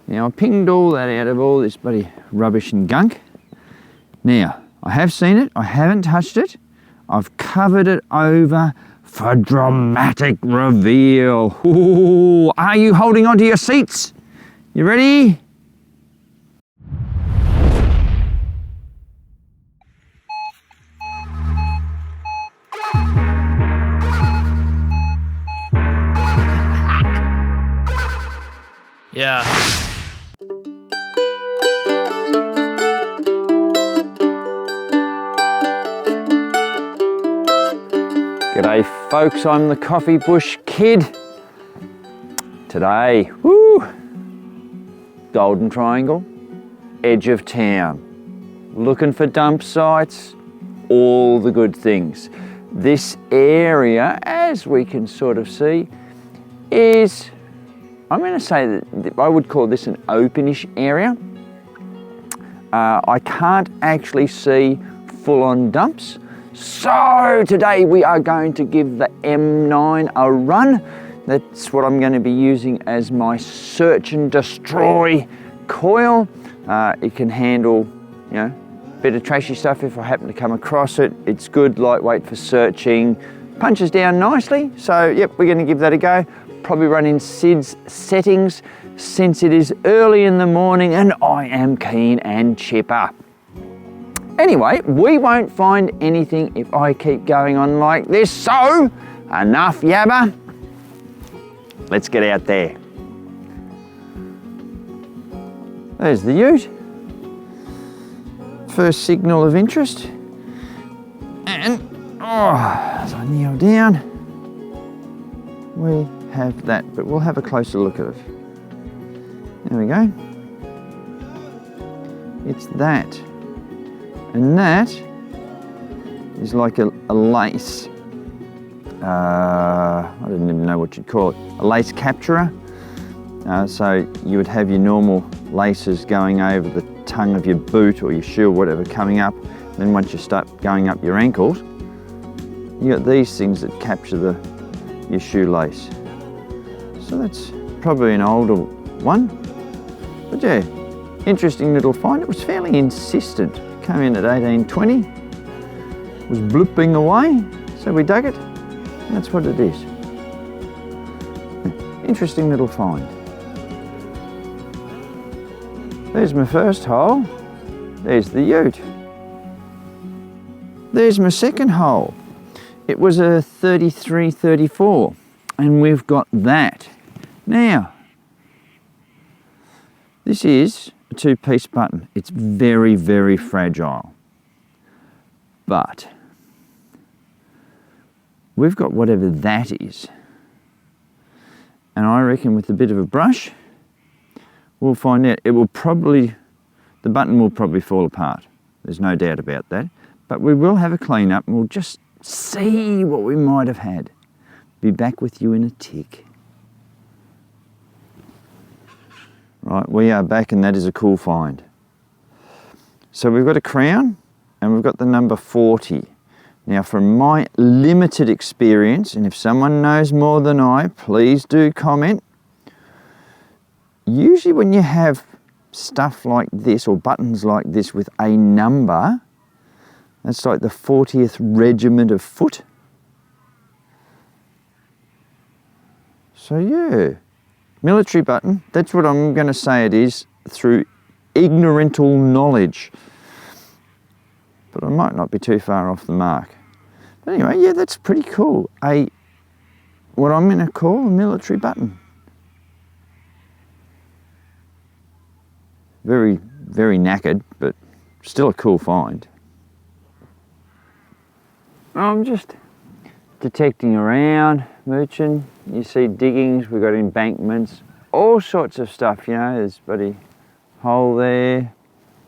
Now I pinged all that out of all this bloody rubbish and gunk. Now, I have seen it, I haven't touched it. I've covered it over for dramatic reveal. Ooh, are you holding on to your seats? You ready? Yeah. G'day folks, I'm the Coffee Bush Kid. Today, Golden Triangle, edge of town. Looking for dump sites, all the good things. This area, as we can sort of see, is, I'm going to say that I would call this an openish area. I can't actually see full-on dumps. So today we are going to give the M9 a run. That's what I'm going to be using as my search and destroy coil. It can handle, you know, a bit of trashy stuff if I happen to come across it. It's good, lightweight for searching, punches down nicely. So yep, we're going to give that a go. Probably run in SIDS settings since it is early in the morning and I am keen and chipper. Anyway, we won't find anything if I keep going on like this, so enough yabber. Let's get out there. There's the ute. First signal of interest. And, as I kneel down, we have that, but we'll have a closer look at it. There we go. It's that. And that is like a lace, I didn't even know what you'd call it, a lace capturer. So you would have your normal laces going over the tongue of your boot or your shoe or whatever coming up. Then once you start going up your ankles, you got these things that capture your shoelace. So that's probably an older one. But yeah, interesting little find. It was fairly insistent. Came in at 1820, was blooping away, so we dug it, and that's what it is. Interesting little find. There's my first hole, there's the ute. There's my second hole. It was a 33-34, and we've got that. Now, this is a two-piece button. It's very, very fragile. But we've got whatever that is. And I reckon with a bit of a brush, we'll find out. It will probably, the button will probably fall apart. There's no doubt about that. But we will have a clean up and we'll just see what we might have had. Be back with you in a tick. Right, we are back and that is a cool find. So we've got a crown and we've got the number 40. Now from my limited experience, and if someone knows more than I, please do comment. Usually when you have stuff like this or buttons like this with a number, that's like the 40th Regiment of Foot. So yeah. Military button, that's what I'm going to say it is through ignorantal knowledge. But I might not be too far off the mark. But anyway, yeah, that's pretty cool. What I'm going to call a military button. Very, very knackered, but still a cool find. I'm just detecting around, mooching. You see diggings, we've got embankments, all sorts of stuff, you know. There's a bloody hole there,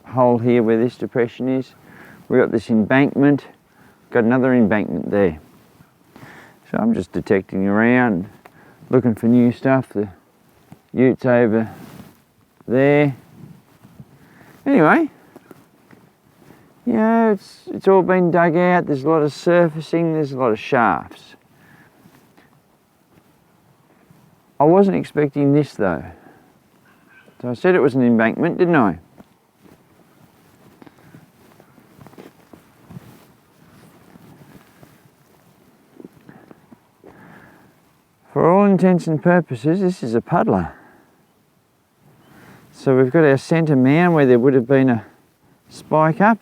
hole here where this depression is. We've got this embankment, got another embankment there. So I'm just detecting around, looking for new stuff. The ute's over there. Anyway, you know, it's all been dug out. There's a lot of surfacing, there's a lot of shafts. I wasn't expecting this though. So I said it was an embankment, didn't I? For all intents and purposes, this is a puddler. So we've got our centre mound where there would have been a spike up,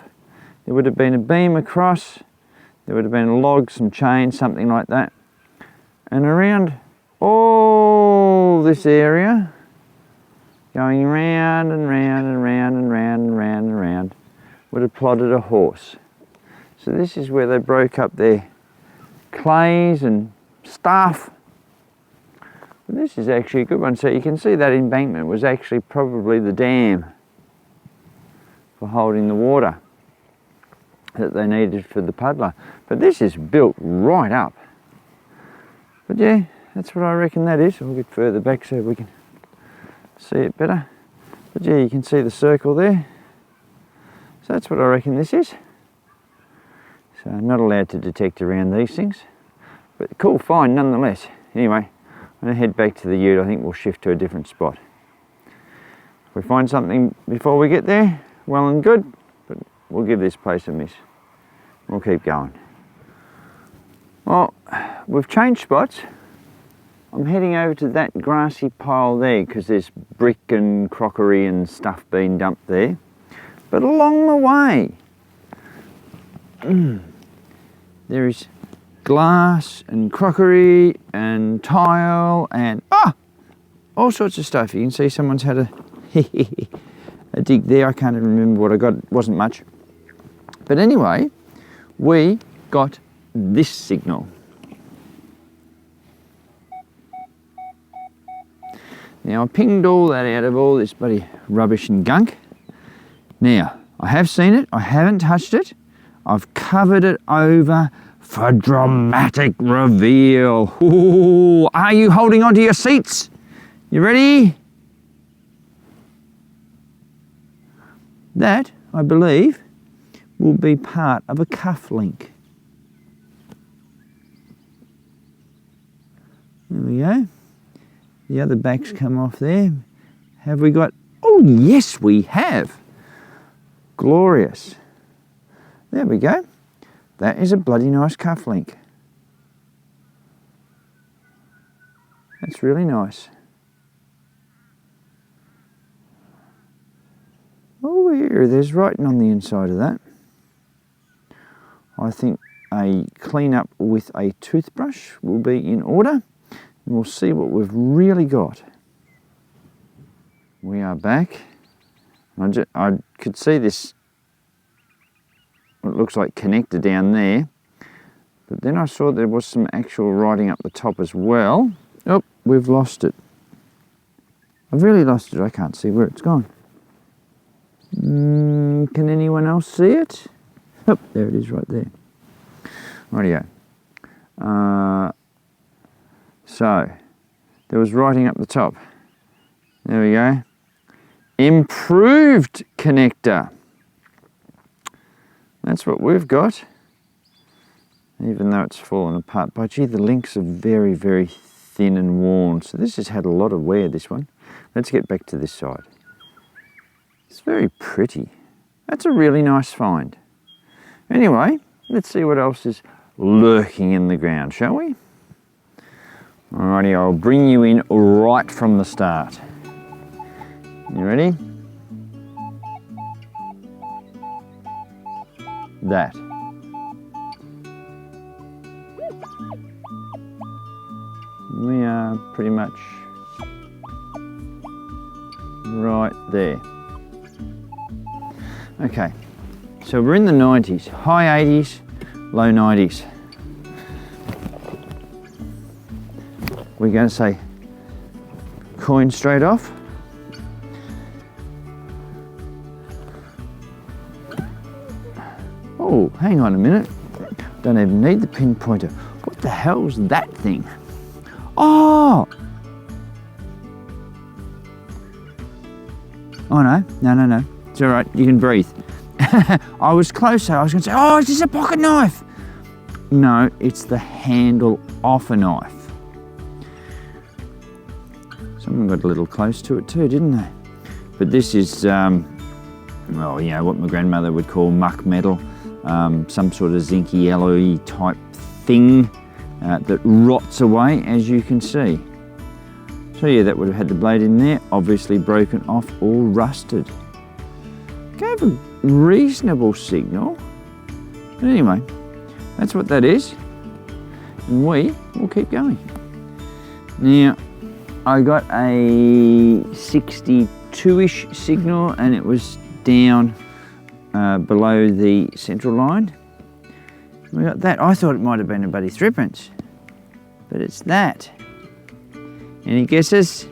there would have been a beam across, there would have been a log, some chain, something like that. And around all this area, going round and round and round and round and round and round, would have plotted a horse. So this is where they broke up their clays and stuff. This is actually a good one. So you can see that embankment was actually probably the dam for holding the water that they needed for the puddler. But this is built right up. But yeah, that's what I reckon that is. We'll get further back so we can see it better. But yeah, you can see the circle there. So that's what I reckon this is. So I'm not allowed to detect around these things. But cool find nonetheless. Anyway, I'm going to head back to the ute. I think we'll shift to a different spot. If we find something before we get there, well and good, but we'll give this place a miss. We'll keep going. Well, we've changed spots. I'm heading over to that grassy pile there because there's brick and crockery and stuff being dumped there. But along the way, there is glass and crockery and tile and all sorts of stuff. You can see someone's had a dig there. I can't even remember what I got. It wasn't much. But anyway, we got this signal. Now I pinged all that out of all this bloody rubbish and gunk. Now, I have seen it. I haven't touched it. I've covered it over for dramatic reveal. Ooh, are you holding on to your seats? You ready? That, I believe, will be part of a cuff link. There we go. The other backs come off there. Have we got... Oh, yes, we have. Glorious. There we go. That is a bloody nice cuff link. That's really nice. Oh, here, there's writing on the inside of that. I think a clean up with a toothbrush will be in order. And we'll see what we've really got. We are back. I could see this, what looks like connector down there. But then I saw there was some actual writing up the top as well. Oh, we've lost it. I've really lost it. I can't see where it's gone. Can anyone else see it? Oh, there it is right there. Rightio. So, there was writing up the top. There we go. Improved connector. That's what we've got. Even though it's fallen apart. But gee, the links are very, very thin and worn. So this has had a lot of wear, this one. Let's get back to this side. It's very pretty. That's a really nice find. Anyway, let's see what else is lurking in the ground, shall we? Alrighty, I'll bring you in right from the start. You ready? That. We are pretty much right there. Okay, so we're in the 90s, high 80s, low 90s. We're going to say coin straight off. Oh, hang on a minute. Don't even need the pinpointer. What the hell's that thing? Oh! Oh no. It's all right, you can breathe. I was closer. I was going to say, oh, is this a pocket knife? No, it's the handle off a knife. Someone got a little close to it too, didn't they? but this is, well, you know, what my grandmother would call muck metal, some sort of zinky alloy type thing that rots away, as you can see. So yeah, that would have had the blade in there, obviously broken off or rusted. Gave a reasonable signal. But anyway, that's what that is. And we will keep going. Now, I got a 62-ish signal and it was down below the central line. We got that. I thought it might have been a buddy 3/8, but it's that. Any guesses?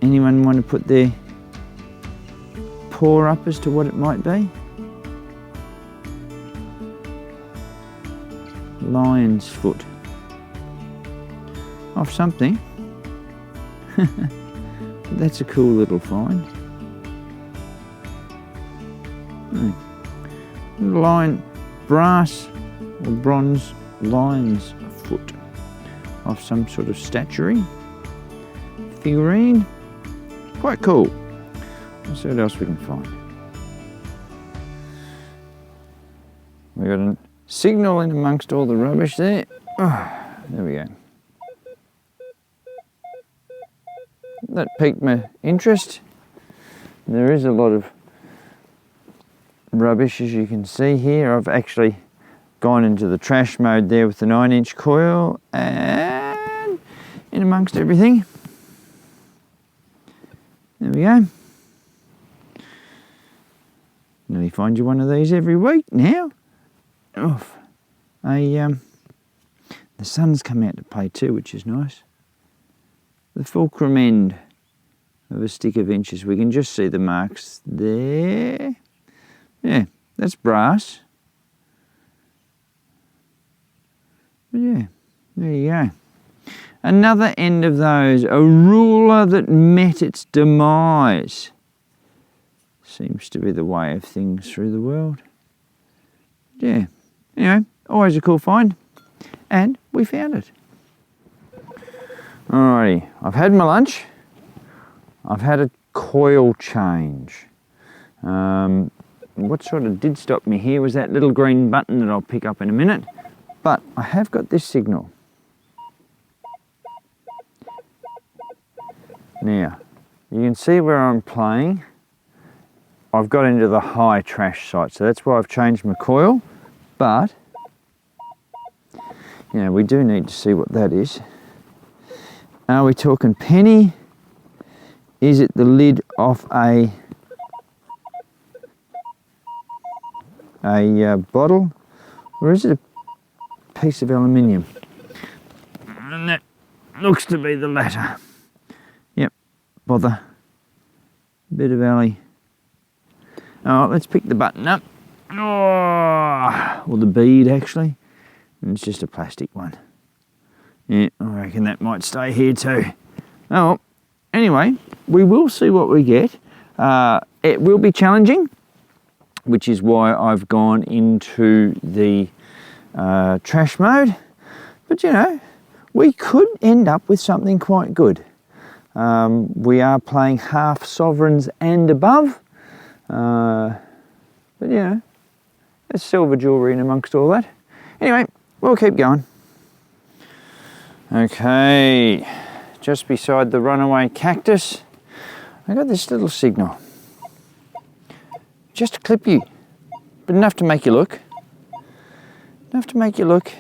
Anyone want to put their paw up as to what it might be? Lion's foot. Off something. That's a cool little find. Lion, brass or bronze lion's foot of some sort of statuary figurine. Quite cool. Let's see what else we can find. We got a signal in amongst all the rubbish there. Oh, there we go. That piqued my interest. There is a lot of rubbish, as you can see here. I've actually gone into the trash mode there with the 9-inch coil and in amongst everything. There we go. Nearly find you one of these every week now. Oof. The sun's come out to play too, which is nice. The fulcrum end of a stick of inches. We can just see the marks there. Yeah, that's brass. But yeah, there you go. Another end of those, a ruler that met its demise. Seems to be the way of things through the world. Yeah, anyway, always a cool find. And we found it. Alrighty, I've had my lunch. I've had a coil change. What sort of did stop me here was that little green button that I'll pick up in a minute. But I have got this signal. Now, you can see where I'm playing. I've got into the high trash site, so that's why I've changed my coil. But, you know, we do need to see what that is. Are we talking penny? Is it the lid off a bottle? Or is it a piece of aluminium? And that looks to be the latter. Yep, bother. Bit of alley. Oh, let's pick the button up. Oh, or the bead actually. And it's just a plastic one. Yeah, I reckon that might stay here too. Oh, anyway, we will see what we get. It will be challenging, which is why I've gone into the trash mode. But you know, we could end up with something quite good. We are playing half sovereigns and above. But you know, there's silver jewellery in amongst all that. Anyway, we'll keep going. Okay, just beside the runaway cactus, I got this little signal. Just to clip you, but enough to make you look. Enough to make you look.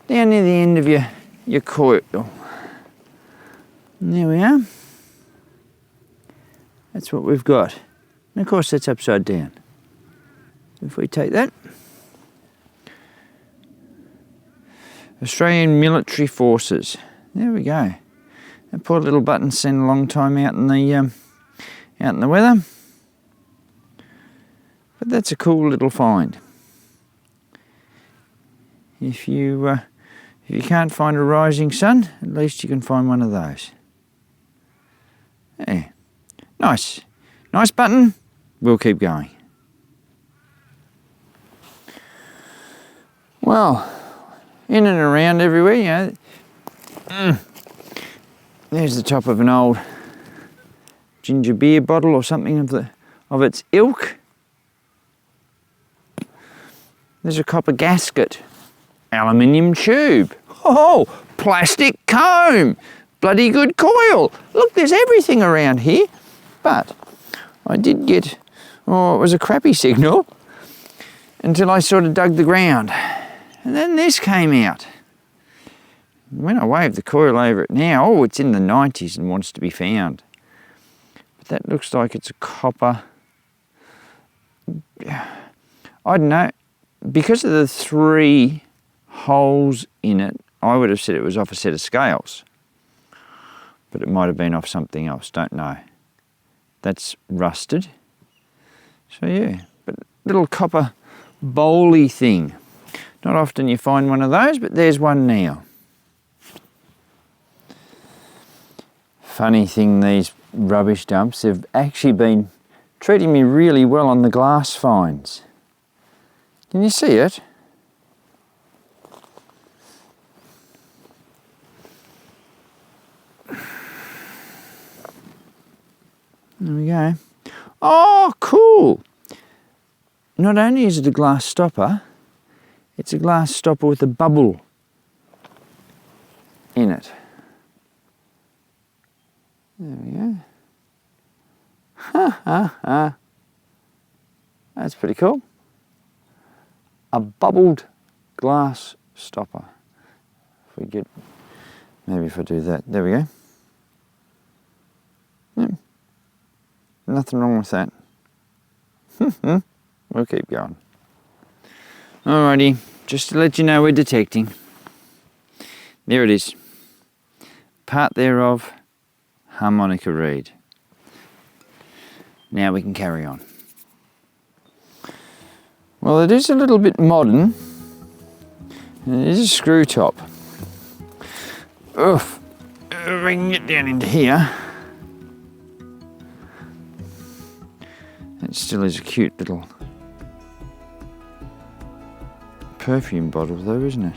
Down near the end of your coil. And there we are. That's what we've got. And of course that's upside down. If we take that. Australian Military Forces. There we go. That poor little button spent a long time out in the weather. But that's a cool little find. If you can't find a rising sun, at least you can find one of those. Yeah. Nice. Nice button. We'll keep going. Well, in and around everywhere, you know. There's the top of an old ginger beer bottle or something of its ilk. There's a copper gasket, aluminium tube, oh, plastic comb, bloody good coil. Look, there's everything around here. But I did get, oh, it was a crappy signal until I sort of dug the ground. And then this came out. When I wave the coil over it now, oh, it's in the 90s and wants to be found. But that looks like it's a copper. I don't know. Because of the 3 holes in it, I would have said it was off a set of scales. But it might have been off something else, don't know. That's rusted. So yeah, but little copper bowly thing. Not often you find one of those, but there's one now. Funny thing, these rubbish dumps, they've actually been treating me really well on the glass finds. Can you see it? There we go. Oh, cool! Not only is it a glass stopper, it's a glass stopper with a bubble in it. There we go. Ha ha ha. That's pretty cool. A bubbled glass stopper. If we get, maybe if I do that, there we go. Yep. Nothing wrong with that. We'll keep going. Alrighty, just to let you know we're detecting. There it is. Part thereof, harmonica reed. Now we can carry on. Well, it is a little bit modern. And it is a screw top. Oof. If we can get down into here. It still is a cute little perfume bottle though, isn't it?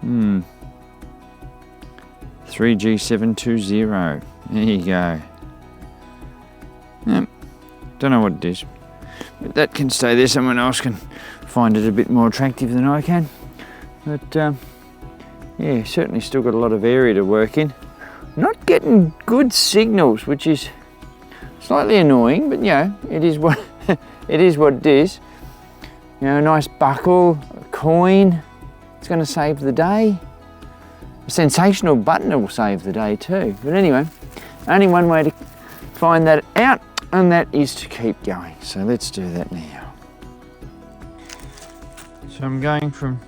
Hmm. 3G720. There you go. Yep. Don't know what it is. But that can stay there. Someone else can find it a bit more attractive than I can. But yeah, certainly still got a lot of area to work in. Not getting good signals, which is slightly annoying, but you know, it is what it is what it is. You know, a nice buckle, a coin, it's going to save the day. A sensational button will save the day too. But anyway, only one way to find that out, and that is to keep going. So let's do that now. So I'm going from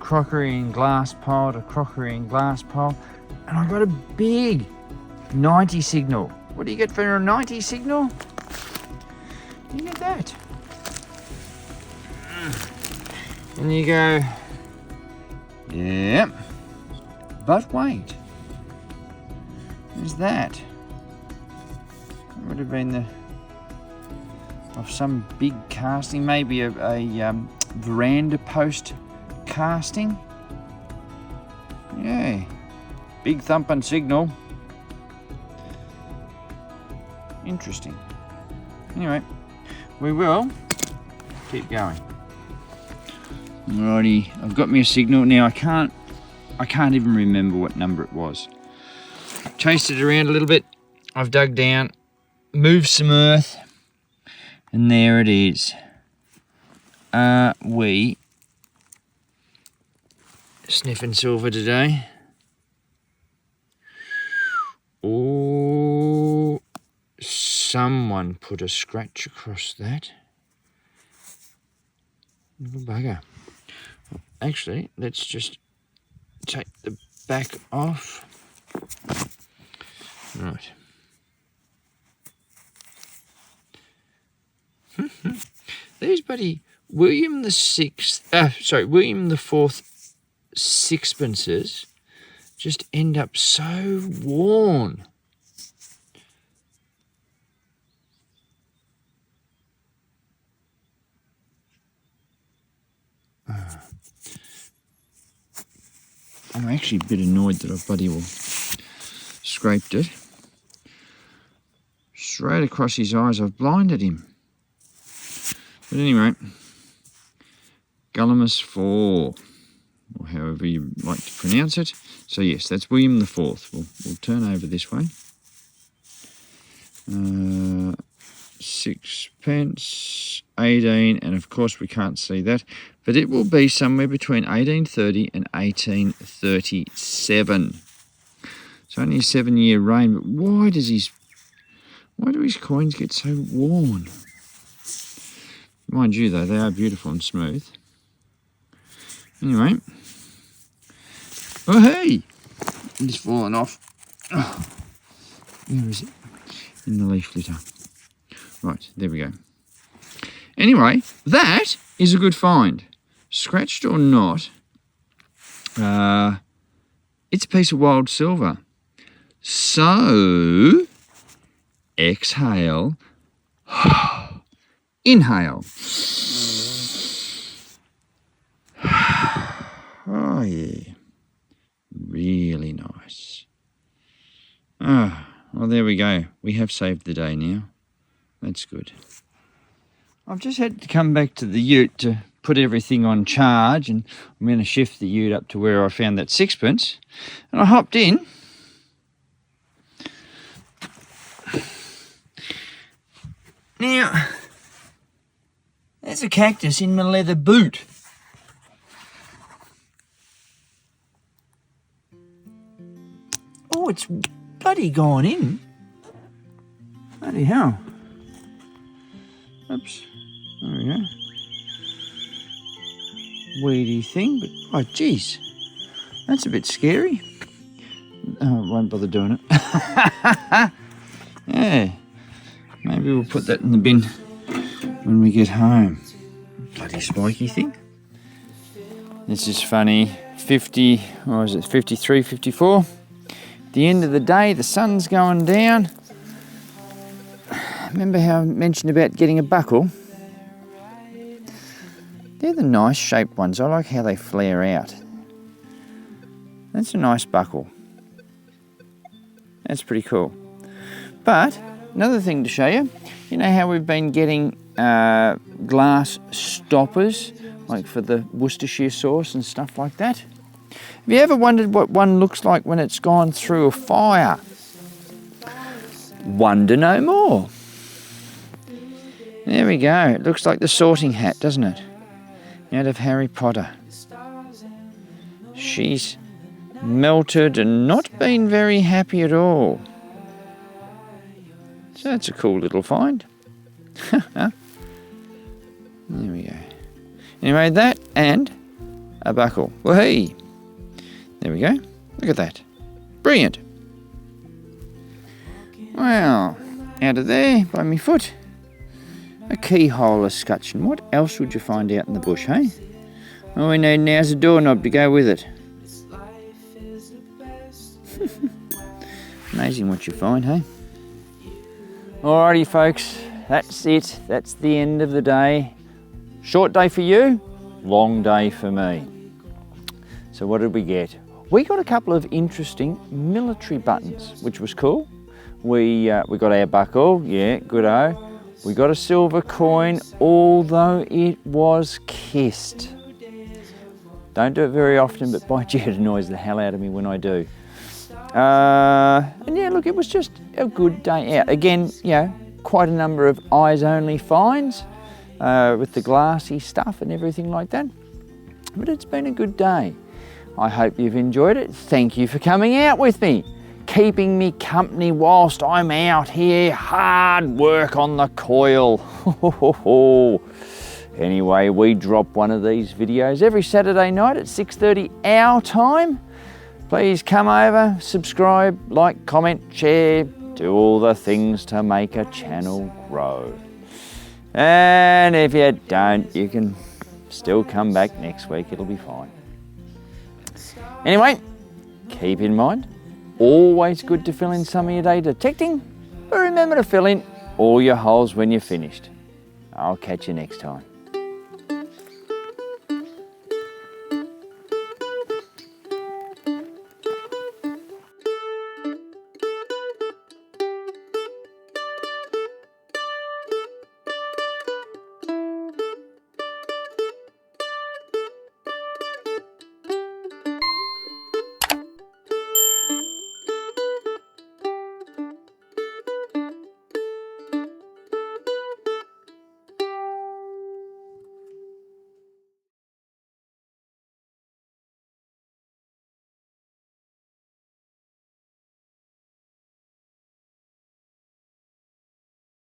crockery and glass pile to crockery and glass pile, and I got a big 90 signal. What do you get for a 90 signal? You get that. And you go, yep. But wait, there's that. It would have been of some big casting, maybe a veranda post casting. Yeah, big thumping signal. Interesting. Anyway, we will keep going. Alrighty, I've got me a signal now. I can't even remember what number it was. Chased it around a little bit. I've dug down, moved some earth, and there it is. Are we sniffing silver today? Oh, someone put a scratch across that. Little bugger. Actually, let's just take the back off. Right. These bloody William the Fourth sixpences just end up so worn. I'm actually a bit annoyed that I bloody well scraped it. Straight across his eyes, I've blinded him. But anyway, Gullamus 4, or however you like to pronounce it. So yes, that's William the Fourth. We'll turn over this way. Sixpence, 18, and of course we can't see that, but it will be somewhere between 1830 and 1837. It's only a 7-year reign, but why do his coins get so worn? Mind you though, they are beautiful and smooth. Anyway, oh hey, it's fallen off. Oh, where is it? In the leaf litter. Right, there we go. Anyway, that is a good find. Scratched or not, it's a piece of wild silver. So, exhale, inhale. Oh yeah, really nice. Ah, well there we go. We have saved the day now. That's good. I've just had to come back to the ute to put everything on charge, and I'm going to shift the ute up to where I found that sixpence. And I hopped in. Now, there's a cactus in my leather boot. Oh, it's bloody gone in. Bloody hell. Oops. There we go. Weedy thing, but oh geez. That's a bit scary. Oh, I won't bother doing it. Yeah. Maybe we'll put that in the bin when we get home. Bloody spiky thing. This is funny. 50, or is it 53, 54? At the end of the day, the sun's going down. Remember how I mentioned about getting a buckle? They're the nice shaped ones. I like how they flare out. That's a nice buckle. That's pretty cool. But another thing to show you, you know how we've been getting glass stoppers, like for the Worcestershire sauce and stuff like that? Have you ever wondered what one looks like when it's gone through a fire? Wonder no more. There we go. It looks like the Sorting Hat, doesn't it? Out of Harry Potter. She's melted and not been very happy at all. So that's a cool little find. There we go. Anyway, that and a buckle. Well, hey. There we go. Look at that. Brilliant. Well, out of there by my foot. A keyhole escutcheon. What else would you find out in the bush, hey? All we need now is a doorknob to go with it. Amazing what you find, hey? Alrighty, folks. That's it. That's the end of the day. Short day for you, long day for me. So what did we get? We got a couple of interesting military buttons, which was cool. We got our buckle, yeah, good-o. We got a silver coin, although it was kissed. Don't do it very often, but by gee, it annoys the hell out of me when I do. And yeah, look, it was just a good day out. Again, you know, quite a number of eyes-only finds with the glassy stuff and everything like that. But it's been a good day. I hope you've enjoyed it. Thank you for coming out with me, keeping me company whilst I'm out here. Hard work on the coil. Anyway, we drop one of these videos every Saturday night at 6:30 our time. Please come over, subscribe, like, comment, share, do all the things to make a channel grow. And if you don't, you can still come back next week, it'll be fine. Anyway, keep in mind, always good to fill in some of your day detecting, but remember to fill in all your holes when you're finished. I'll catch you next time.